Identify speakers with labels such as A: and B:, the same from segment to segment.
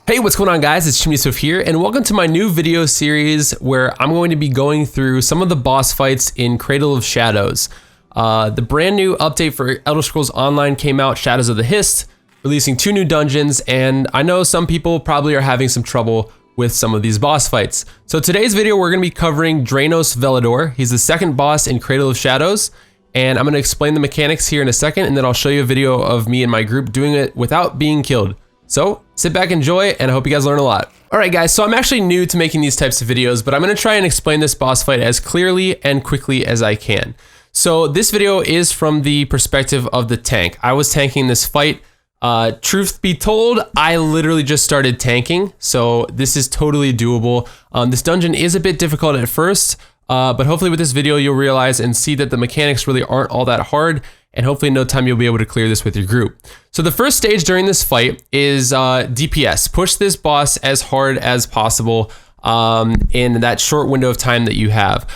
A: Hey, what's going on, guys? It's Chimney Swift here, and welcome to my new video series where I'm going to be going through some of the boss fights in Cradle of Shadows. The brand new update for Elder Scrolls Online came out, Shadows of the Hist, releasing 2 new dungeons, and I know some people probably are having some trouble with some of these boss fights. So today's video, we're going to be covering Dranos Velador. He's the second boss in Cradle of Shadows, and I'm going to explain the mechanics here in a second, and then I'll show you a video of me and my group doing it without being killed. So sit back, enjoy, and I hope you guys learn a lot. All right, guys, so I'm actually new to making these types of videos, but I'm gonna try and explain this boss fight as clearly and quickly as I can. So this video is from the perspective of the tank. I was tanking this fight. Truth be told, I literally just started tanking, so this is totally doable. This dungeon is a bit difficult at first, but hopefully with this video you'll realize and see that the mechanics really aren't all that hard, and hopefully in no time you'll be able to clear this with your group. So the first stage during this fight is DPS. Push this boss as hard as possible in that short window of time that you have.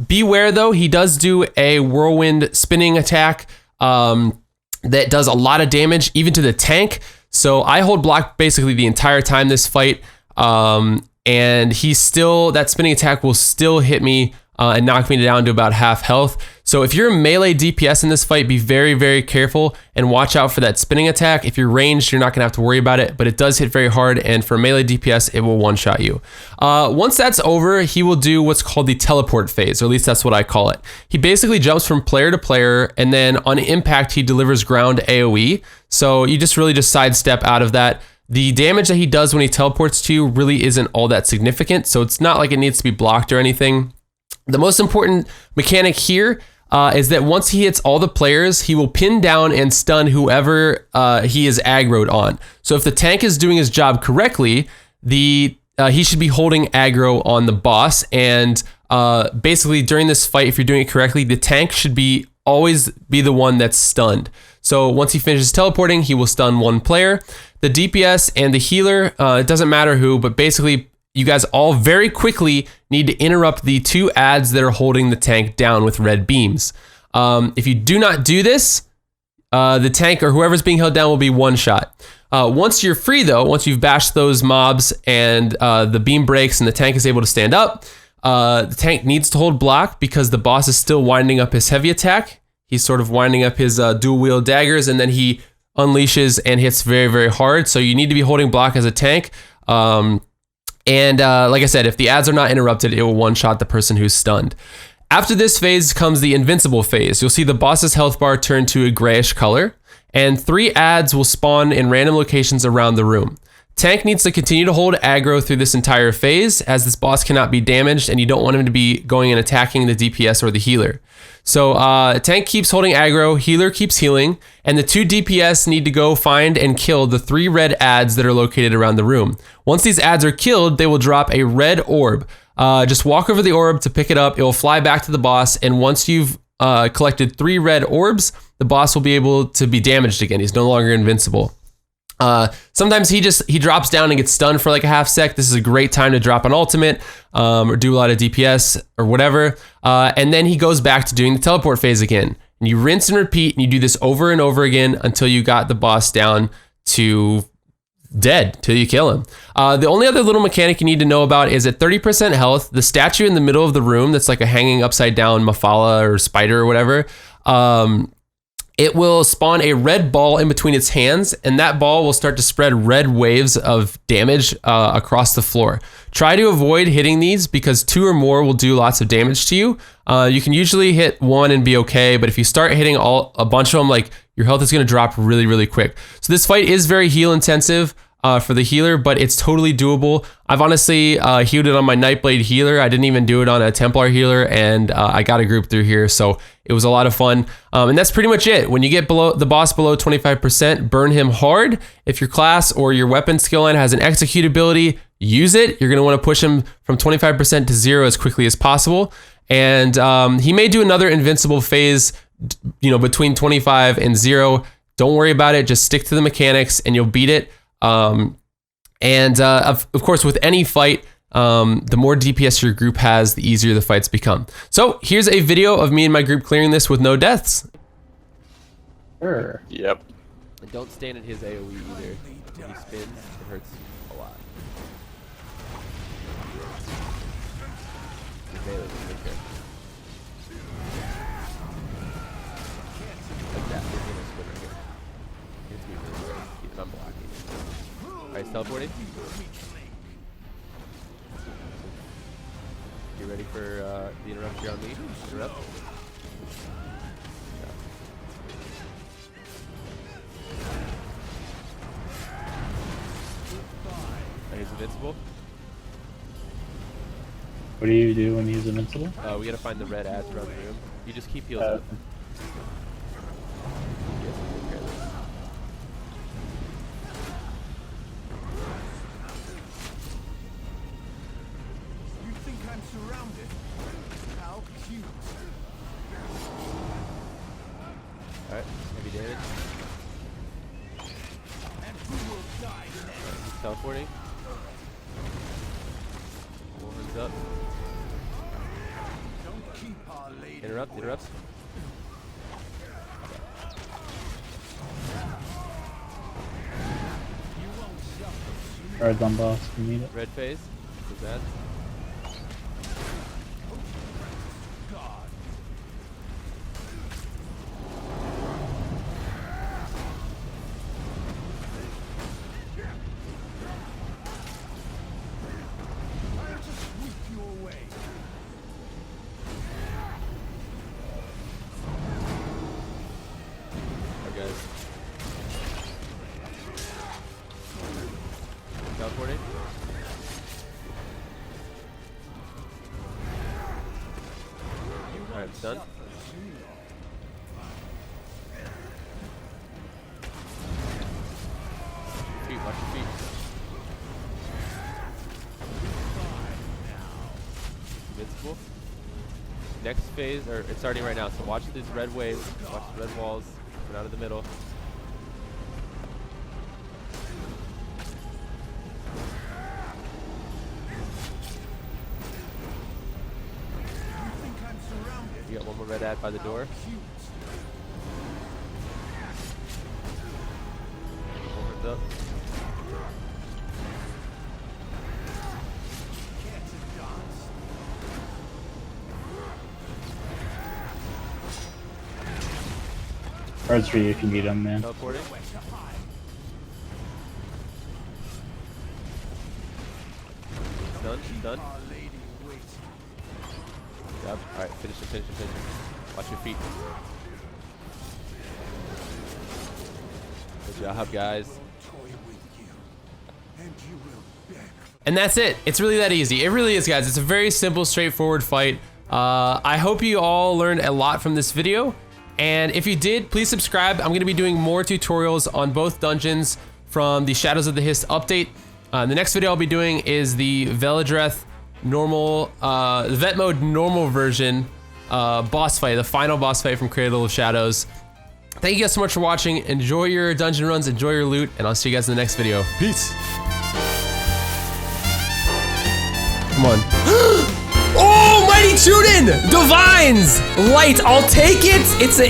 A: Beware though, he does do a whirlwind spinning attack that does a lot of damage even to the tank. So I hold block basically the entire time this fight, and that spinning attack will still hit me and knock me down to about half health. So if you're a melee DPS in this fight, be very, very careful and watch out for that spinning attack. If you're ranged, you're not gonna have to worry about it, but it does hit very hard, and for a melee DPS, it will one-shot you. Once that's over, he will do what's called the teleport phase, or at least that's what I call it. He basically jumps from player to player, and then on impact, he delivers ground AoE. So you just really just sidestep out of that. The damage that he does when he teleports to you really isn't all that significant, so it's not like it needs to be blocked or anything. The most important mechanic here is that once he hits all the players, he will pin down and stun whoever he is aggroed on. So if the tank is doing his job correctly, he should be holding aggro on the boss. And basically during this fight, if you're doing it correctly, the tank should always be the one that's stunned. So once he finishes teleporting, he will stun one player. The DPS and the healer, it doesn't matter who, but basically you guys all very quickly need to interrupt the 2 adds that are holding the tank down with red beams. If you do not do this, the tank or whoever's being held down will be one shot. Once you're free though, once you've bashed those mobs and the beam breaks and the tank is able to stand up, the tank needs to hold block because the boss is still winding up his heavy attack. He's sort of winding up his dual wield daggers, and then he unleashes and hits very, very hard. So you need to be holding block as a tank. And like I said, if the adds are not interrupted, it will one-shot the person who's stunned. After this phase comes the invincible phase. You'll see the boss's health bar turn to a grayish color, and 3 adds will spawn in random locations around the room. Tank needs to continue to hold aggro through this entire phase, as this boss cannot be damaged, and you don't want him to be going and attacking the DPS or the healer. So tank keeps holding aggro, healer keeps healing, and the 2 DPS need to go find and kill the 3 red adds that are located around the room. Once these adds are killed, they will drop a red orb. Just walk over the orb to pick it up, it will fly back to the boss, and once you've collected 3 red orbs, the boss will be able to be damaged again. He's no longer invincible. Sometimes he drops down and gets stunned for like a half sec. This is a great time to drop an ultimate or do a lot of DPS or whatever. And then he goes back to doing the teleport phase again. And you rinse and repeat, and you do this over and over again until you got the boss down to dead, till you kill him. The only other little mechanic you need to know about is at 30% health, the statue in the middle of the room that's like a hanging upside down Mafala or spider or whatever, it will spawn a red ball in between its hands, and that ball will start to spread red waves of damage across the floor. Try to avoid hitting these because 2 or more will do lots of damage to you. You can usually hit 1 and be okay, but if you start hitting a bunch of them, like, your health is going to drop really, really quick. So this fight is very heal intensive for the healer, but it's totally doable. I've honestly healed it on my Nightblade healer. I didn't even do it on a Templar healer, and I got a group through here, so it was a lot of fun. And that's pretty much it. When you get the boss below 25%, burn him hard. If your class or your weapon skill line has an execute ability, use it. You're going to want to push him from 25% to 0 as quickly as possible. And he may do another invincible phase, between 25 and 0. Don't worry about it. Just stick to the mechanics, and you'll beat it. Of course, with any fight, the more DPS your group has, the easier the fights become. So here's a video of me and my group clearing this with no deaths.
B: Sure.
C: Yep.
D: And don't stand in his AoE either. When he spins, it hurts a lot.
A: melee movement here. Like that. We're gonna spin right here. Here's me really quick. Keep it on blocking. Alright, he's teleporting. You ready for the interrupt here on me? Interrupt. He's invincible.
B: What do you do when he's invincible?
A: We gotta find the red ads around the room. You just keep heals up.
C: You think I'm surrounded? How cute.
A: Alright, heavy damage.
C: And who will die next?
A: He's teleporting. Warren's up.
C: Don't keep our lady.
A: Interrupt, interrupts.
C: You won't suffer.
B: Cards on boss, you need it.
A: Red phase. What's that?
C: God. I'll just sweep you away.
A: Alright guys. Teleporting. Alright, it's done. Feet, watch your feet. Invincible. Next phase, or it's starting right now, so watch these red waves, watch the red walls, come out of the middle.
C: You think I'm surrounded?
A: You got one more red ad by the door.
C: Cute.
A: Warren's up.
C: Can't you dance?
B: Cards for you if you need them, man.
A: Teleporting.
C: Where to hide?
A: It's done, it's done.
C: Our lady waits.
A: Yep. Alright, finish it, finish it, finish it. Watch your feet. Good job, guys.
C: Toy with you, and you will beg.
A: And that's it. It's really that easy. It really is, guys. It's a very simple, straightforward fight. I hope you all learned a lot from this video. And if you did, please subscribe. I'm going to be doing more tutorials on both dungeons from the Shadows of the Hist update. The next video I'll be doing is the Velador normal, vet mode normal version boss fight, the final boss fight from Cradle of Shadows. Thank you guys so much for watching. Enjoy your dungeon runs, enjoy your loot, and I'll see you guys in the next video. Peace. Come on. Oh, Mighty Chunin! Divines! Light, I'll take it! It's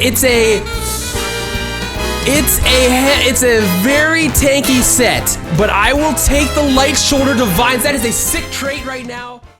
A: a very tanky set, but I will take the Light Shoulder Divines. That is a sick trait right now.